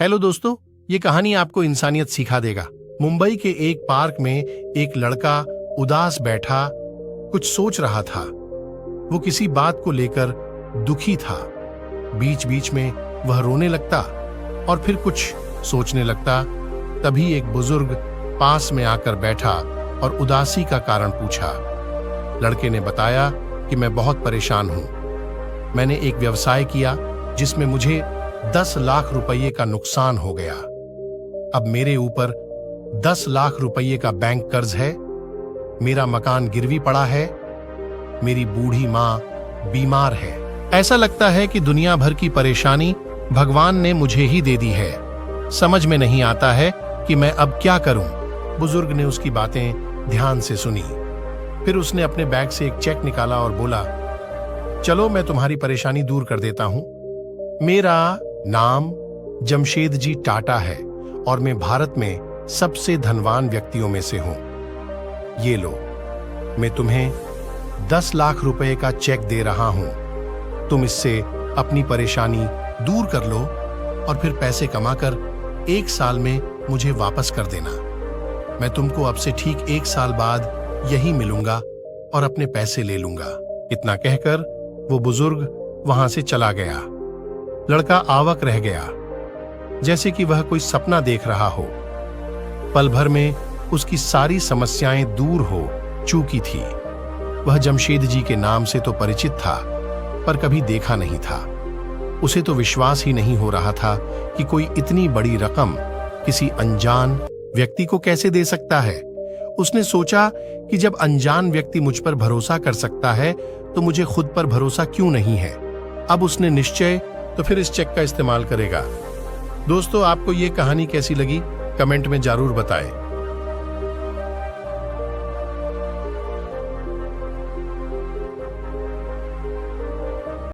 Hello दोस्तों, ये कहानी आपको इंसानियत सिखा देगा। मुंबई के एक पार्क में एक लड़का उदास बैठा कुछ सोच रहा था। वो किसी बात को लेकर दुखी था। बीच बीच में वह रोने लगता और फिर कुछ सोचने लगता। तभी एक बुजुर्ग पास में आकर बैठा और उदासी का कारण पूछा। लड़के ने बताया कि मैं बहुत परेशान हूं। मैंने एक व्यवसाय किया जिसमें मुझे 10 लाख रुपये का नुकसान हो गया। अब मेरे ऊपर 10 लाख रुपये का बैंक कर्ज है। मेरा मकान गिरवी पड़ा है। मेरी बूढ़ी माँ बीमार है। ऐसा लगता है कि दुनिया भर की परेशानी भगवान ने मुझे ही दे दी है। समझ में नहीं आता है कि मैं अब क्या करूं। बुजुर्ग ने उसकी बातें ध्यान से सुनी। फिर उसने अपने बैग से एक चेक निकाला और बोला, चलो मैं तुम्हारी परेशानी दूर कर देता हूं। मेरा नाम जमशेदजी टाटा है और मैं भारत में सबसे धनवान व्यक्तियों में से हूं। ये लो, मैं तुम्हें 10 लाख रुपए का चेक दे रहा हूं। तुम इससे अपनी परेशानी दूर कर लो और फिर पैसे कमाकर 1 साल में मुझे वापस कर देना। मैं तुमको अब से ठीक 1 साल बाद यही मिलूंगा और अपने पैसे ले लूंगा। इतना कहकर वो बुजुर्ग वहां से चला गया। लड़का आवाक रह गया, जैसे कि वह कोई सपना देख रहा हो। पल भर में उसकी सारी समस्याएं दूर हो चुकी थी। वह जमशेद जी के नाम से तो परिचित था, पर कभी देखा नहीं था। उसे तो विश्वास ही नहीं हो रहा था कि कोई इतनी बड़ी रकम किसी अनजान व्यक्ति को कैसे दे सकता है। उसने सोचा कि जब अनजान व्यक्ति मुझ पर भरोसा कर सकता है तो मुझे खुद पर भरोसा क्यों नहीं है। अब उसने निश्चय तो फिर इस चेक का इस्तेमाल करेगा। दोस्तों, आपको ये कहानी कैसी लगी कमेंट में जरूर बताएं।